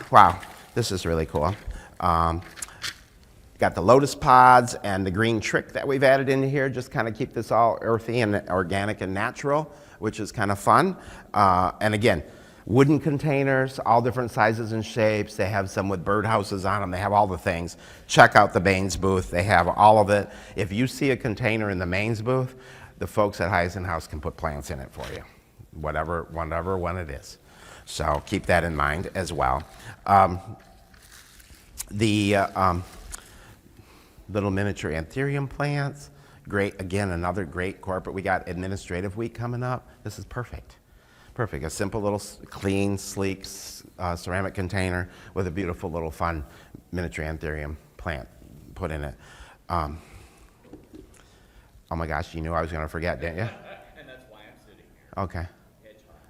wow, this is really cool. Got the lotus pods and the green trick that we've added into here, just kind of keep this all earthy and organic and natural, which is kind of fun. And again, wooden containers, all different sizes and shapes. They have some with birdhouses on them. They have all the things. Check out the Maines booth. They have all of it. If you see a container in the Maines booth, the folks at Hyacinth House can put plants in it for you, whatever one it is. So keep that in mind as well. Little miniature anthurium plants. Great, again, another great corporate. We got administrative week coming up. This is perfect. Perfect, a simple little clean, sleek ceramic container with a beautiful little fun miniature anthurium plant put in it. Oh my gosh, you knew I was gonna forget, didn't you? And that's why I'm sitting here. Okay.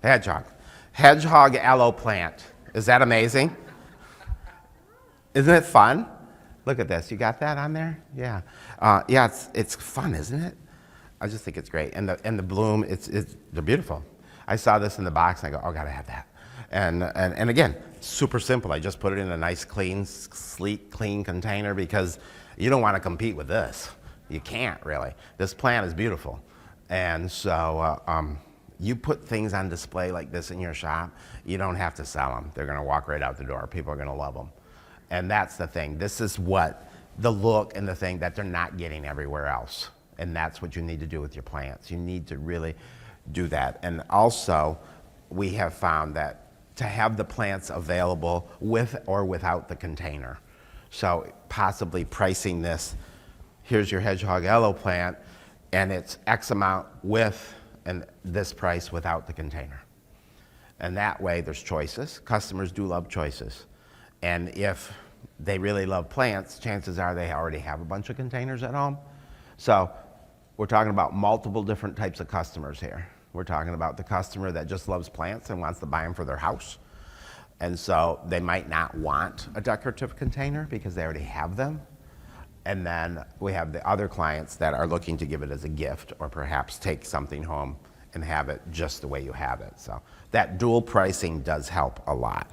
Hedgehog. Hedgehog aloe plant. Is that amazing? Isn't it fun? Look at this. You got that on there? Yeah. Yeah, it's fun, isn't it? I just think it's great. And the bloom, they're beautiful. I saw this in the box and I go, oh, gotta have that. And again, super simple. I just put it in a nice, clean, sleek, clean container because you don't want to compete with this. You can't really. This plant is beautiful. And so you put things on display like this in your shop, you don't have to sell them. They're gonna walk right out the door. People are gonna love them. And that's the thing. This is what the look and the thing that they're not getting everywhere else. And that's what you need to do with your plants. You need to really do that. And also, we have found that to have the plants available with or without the container. So possibly pricing this, here's your hedgehog aloe plant, and it's X amount with and this price without the container. And that way there's choices. Customers do love choices. And if they really love plants, chances are they already have a bunch of containers at home. So we're talking about multiple different types of customers here. We're talking about the customer that just loves plants and wants to buy them for their house. And so they might not want a decorative container because they already have them. And then we have the other clients that are looking to give it as a gift or perhaps take something home and have it just the way you have it. So that dual pricing does help a lot.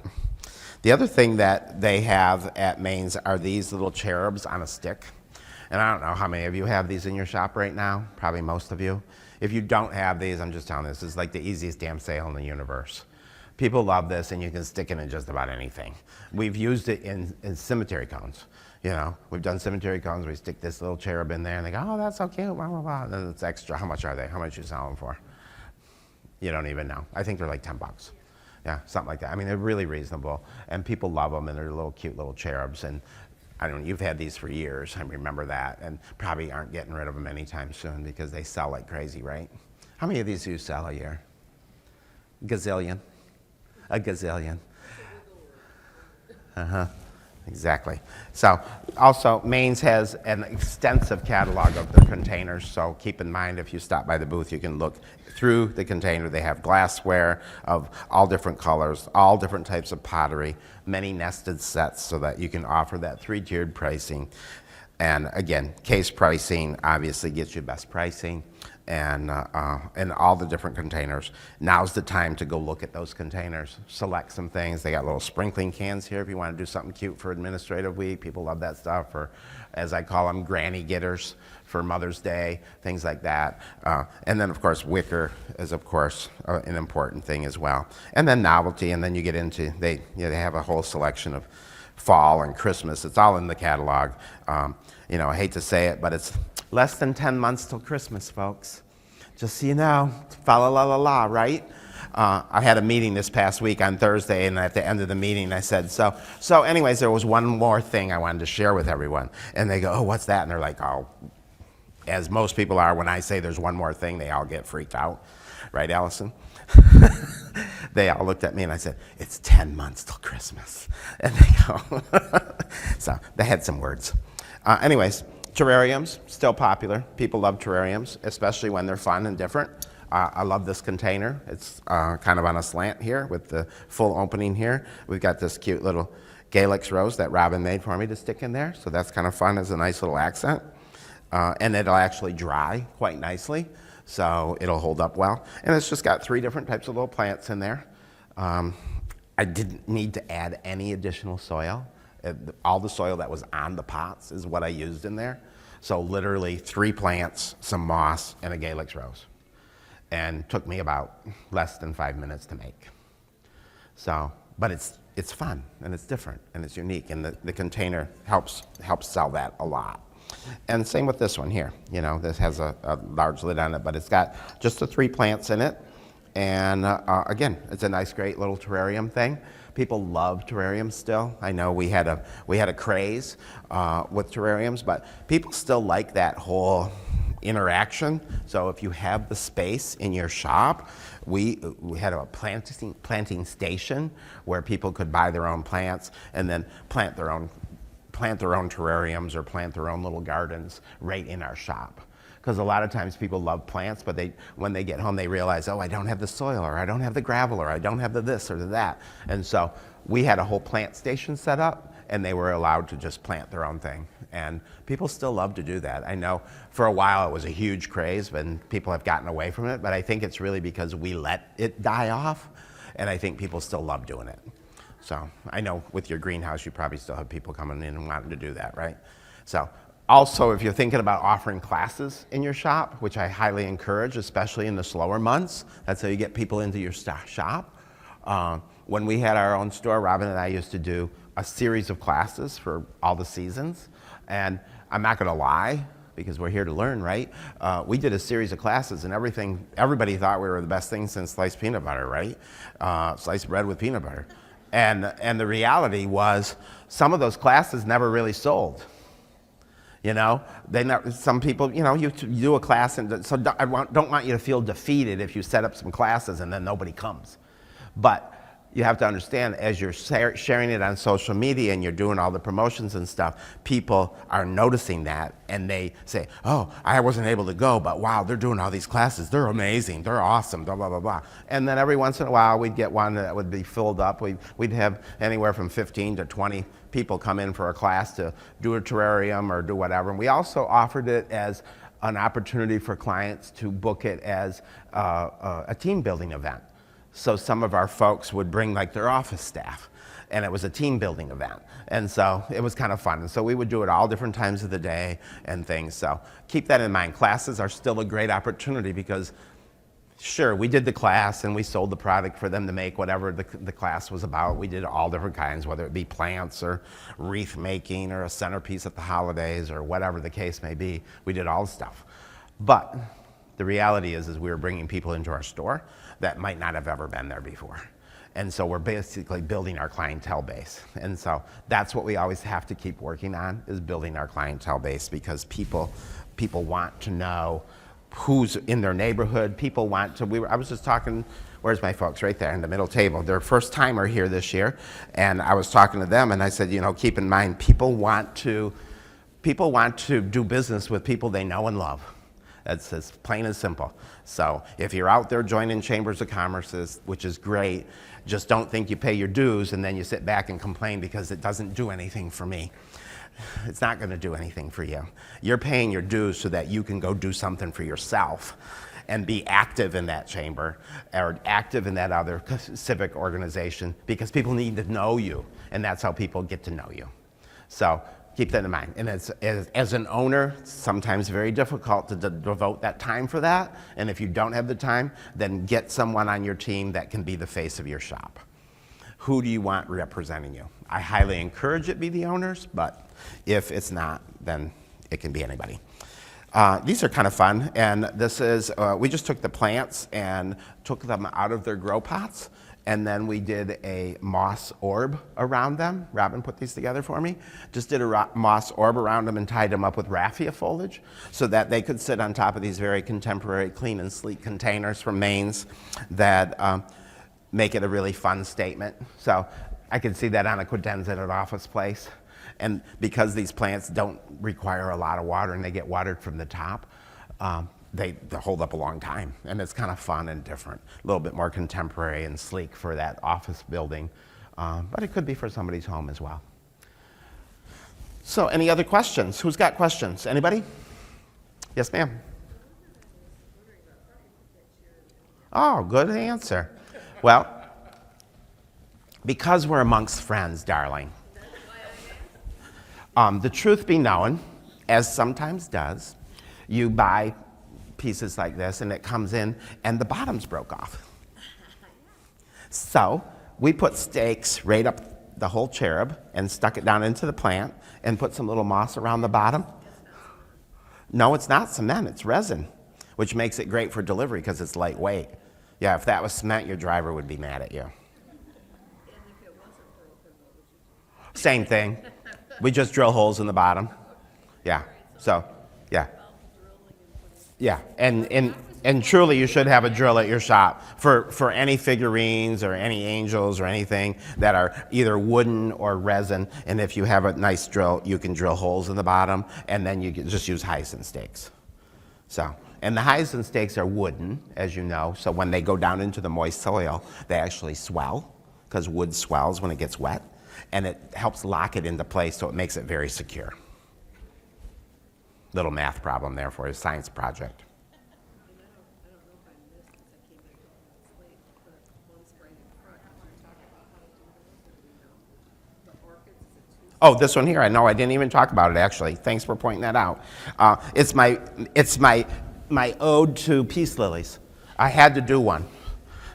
The other thing that they have at Maine's are these little cherubs on a stick. And I don't know how many of you have these in your shop right now, probably most of you. If you don't have these, I'm just telling you, this is like the easiest damn sale in the universe. People love this, and you can stick it in just about anything. We've used it in cemetery cones. You know, we've done cemetery cones, we stick this little cherub in there, and they go, oh, that's so cute, blah, blah, blah. And then it's extra. How much are they? How much you sell them for? You don't even know. I think they're like 10 bucks. Yeah, something like that. I mean, they're really reasonable, and people love them, and they're little cute little cherubs. And I don't know, you've had these for years, I remember that, and probably aren't getting rid of them anytime soon because they sell like crazy, right? How many of these do you sell a year? Gazillion. A gazillion. Uh-huh. Exactly. So also, Maine's has an extensive catalog of their containers, so keep in mind if you stop by the booth, you can look through the container. They have glassware of all different colors, all different types of pottery, many nested sets so that you can offer that three-tiered pricing. And again, case pricing obviously gets you best pricing. And all the different containers. Now's the time to go look at those containers, select some things. They got little sprinkling cans here if you want to do something cute for administrative week. People love that stuff, or as I call them, granny getters for Mother's Day, things like that. And then of course, wicker is of course an important thing as well. And then novelty, and then you get into, they have a whole selection of fall and Christmas. It's all in the catalog. You know, I hate to say it, but it's less than 10 months till Christmas, folks. Just so you know, fa la la la la, right? I had a meeting this past week on Thursday, and at the end of the meeting I said, so anyways, there was one more thing I wanted to share with everyone. And they go, oh, what's that? And they're like, oh, as most people are, when I say there's one more thing, they all get freaked out. Right, Allison? They all looked at me and I said, it's 10 months till Christmas. And they go, so they had some words. Anyways, terrariums, still popular. People love terrariums, especially when they're fun and different. I love this container. It's kind of on a slant here with the full opening here. We've got this cute little Galix rose that Robin made for me to stick in there. So that's kind of fun as a nice little accent. And it'll actually dry quite nicely. So it'll hold up well. And it's just got 3 different types of little plants in there. I didn't need to add any additional soil. All the soil that was on the pots is what I used in there. So literally 3 plants, some moss, and a Galix rose. And took me about less than 5 minutes to make. So, but it's fun, and it's different, and it's unique, and the container helps sell that a lot. And same with this one here. You know, this has a large lid on it, but it's got just the 3 plants in it. And again, it's a nice, great little terrarium thing. People love terrariums still. I know we had a craze with terrariums, but people still like that whole interaction. So if you have the space in your shop, we had a planting station where people could buy their own plants and then plant their own terrariums or plant their own little gardens right in our shop. Because a lot of times people love plants, but when they get home, they realize, oh, I don't have the soil, or I don't have the gravel, or I don't have the this or the that. And so we had a whole plant station set up, and they were allowed to just plant their own thing. And people still love to do that. I know for a while it was a huge craze, and people have gotten away from it, but I think it's really because we let it die off, and I think people still love doing it. So I know with your greenhouse, you probably still have people coming in and wanting to do that, right? So also, if you're thinking about offering classes in your shop, which I highly encourage, especially in the slower months, that's how you get people into your shop. When we had our own store, Robin and I used to do a series of classes for all the seasons. And I'm not gonna lie, because we're here to learn, right? We did a series of classes, and everybody thought we were the best thing since sliced peanut butter, right? Sliced bread with peanut butter. And the reality was, some of those classes never really sold. You know, some people, you know, you do a class, and so I don't want you to feel defeated if you set up some classes and then nobody comes. But you have to understand, as you're sharing it on social media and you're doing all the promotions and stuff, people are noticing that and they say, oh, I wasn't able to go, but wow, they're doing all these classes. They're amazing. They're awesome, blah, blah, blah, blah. And then every once in a while, we'd get one that would be filled up. We'd have anywhere from 15 to 20 people come in for a class to do a terrarium or do whatever. And we also offered it as an opportunity for clients to book it as a team building event. So some of our folks would bring like their office staff, and it was a team building event. And so it was kind of fun. And so we would do it all different times of the day and things. So keep that in mind. Classes are still a great opportunity because sure, we did the class and we sold the product for them to make whatever the class was about. We did all different kinds, whether it be plants or wreath making or a centerpiece at the holidays or whatever the case may be. We did all the stuff. But the reality is we were bringing people into our store that might not have ever been there before. And so we're basically building our clientele base. And so that's what we always have to keep working on, is building our clientele base, because people want to know who's in their neighborhood. People want to, I was just talking, where's my folks? Right there in the middle table. They're first timer here this year. And I was talking to them and I said, you know, keep in mind, people want to do business with people they know and love. That's as plain and simple. So if you're out there joining chambers of commerce, which is great, just don't think you pay your dues and then you sit back and complain because it doesn't do anything for me. It's not going to do anything for you. You're paying your dues so that you can go do something for yourself and be active in that chamber or active in that other civic organization, because people need to know you, and that's how people get to know you. So keep that in mind. And as an owner, it's sometimes very difficult to devote that time for that. And if you don't have the time, then get someone on your team that can be the face of your shop. Who do you want representing you? I highly encourage it be the owners, but if it's not, then it can be anybody. These are kind of fun, and this is, we just took the plants and took them out of their grow pots, and then we did a moss orb around them. Robin put these together for me. Just did a moss orb around them and tied them up with raffia foliage so that they could sit on top of these very contemporary, clean and sleek containers from Maine's that make it a really fun statement. So I could see that on a credenza at an office place. And because these plants don't require a lot of water and they get watered from the top, they hold up a long time. And it's kind of fun and different, a little bit more contemporary and sleek for that office building. But it could be for somebody's home as well. So any other questions? Who's got questions? Anybody? Yes, ma'am. Oh, good answer. Well, because we're amongst friends, darling. The truth be known, as sometimes does, you buy pieces like this and it comes in and the bottoms broke off. So we put stakes right up the whole cherub and stuck it down into the plant and put some little moss around the bottom. No, it's not cement, it's resin, which makes it great for delivery because it's lightweight. Yeah, if that was cement, your driver would be mad at you. Same thing. We just drill holes in the bottom. Yeah, so, yeah. Yeah, and truly you should have a drill at your shop for any figurines or any angels or anything that are either wooden or resin. And if you have a nice drill, you can drill holes in the bottom, and then you can just use hyacinth stakes. So, and the hyacinth stakes are wooden, as you know, so when they go down into the moist soil, they actually swell, because wood swells when it gets wet, and it helps lock it into place, so it makes it very secure. Little math problem there for a science project. Oh, this one here, I know I didn't even talk about it actually. Thanks for pointing that out. It's my ode to peace lilies. I had to do one.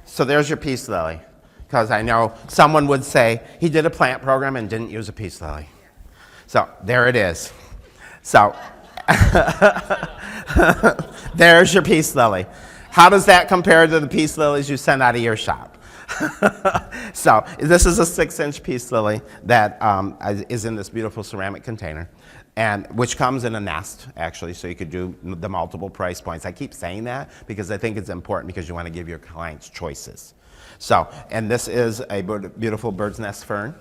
So there's your peace lily, because I know someone would say he did a plant program and didn't use a peace lily. So there it is. So there's your peace lily. How does that compare to the peace lilies you send out of your shop? So this is a 6-inch peace lily that is in this beautiful ceramic container. and which comes in a nest, actually, so you could do the multiple price points. I keep saying that because I think it's important because you want to give your clients choices. So, and this is a beautiful bird's nest fern.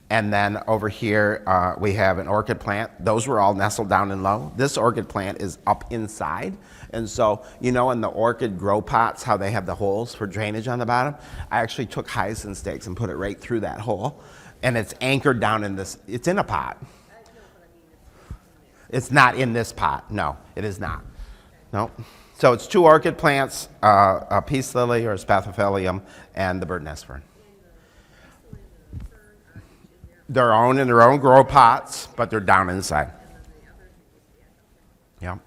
And then over here, we have an orchid plant. Those were all nestled down and low. This orchid plant is up inside. And so, you know, in the orchid grow pots, how they have the holes for drainage on the bottom? I actually took hyacinth stakes and put it right through that hole. And it's anchored down in this, it's in a pot. It's not in this pot. No, it is not. No. So it's 2 orchid plants, a peace lily or a spathiphyllum, and the bird nest fern. They're owned in their own grow pots, but they're down inside. Yep.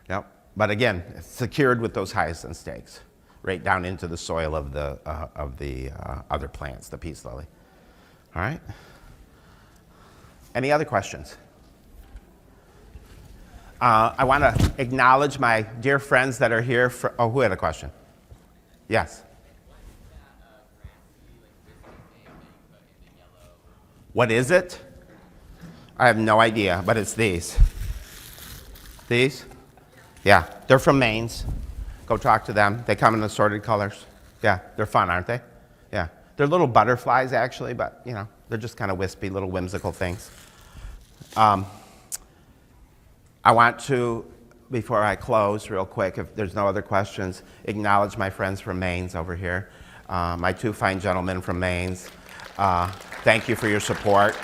Yep. But again, it's secured with those hyacinth stakes, right down into the soil of the other plants, the peace lily. All right. Any other questions? I want to acknowledge my dear friends that are here. Oh, who had a question? Yes. What is it? I have no idea, but it's these. These? Yeah, they're from Maine's. Go talk to them. They come in assorted colors. Yeah, they're fun, aren't they? Yeah, they're little butterflies actually, but you know, they're just kind of wispy, little whimsical things. I want to, before I close real quick, if there's no other questions, acknowledge my friends from Maine's over here. My 2 fine gentlemen from Maine's. Thank you for your support,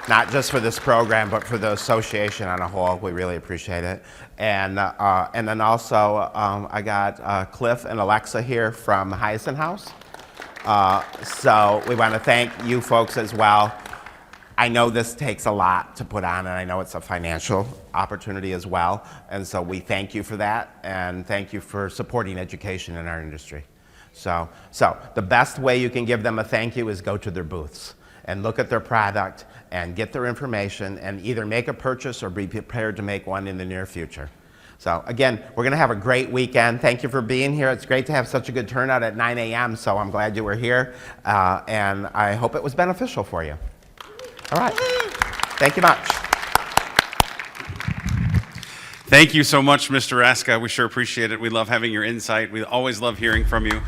not just for this program, but for the association on a whole. We really appreciate it. And then also, I got Cliff and Alexa here from Hyacinth House. So we want to thank you folks as well. I know this takes a lot to put on, and I know it's a financial opportunity as well. And so we thank you for that, and thank you for supporting education in our industry. So the best way you can give them a thank you is go to their booths and look at their product and get their information and either make a purchase or be prepared to make one in the near future. So again, we're going to have a great weekend. Thank you for being here. It's great to have such a good turnout at 9 a.m., so I'm glad you were here, and I hope it was beneficial for you. All right. Thank you much. Thank you so much, Mr. Raska. We sure appreciate it. We love having your insight. We always love hearing from you.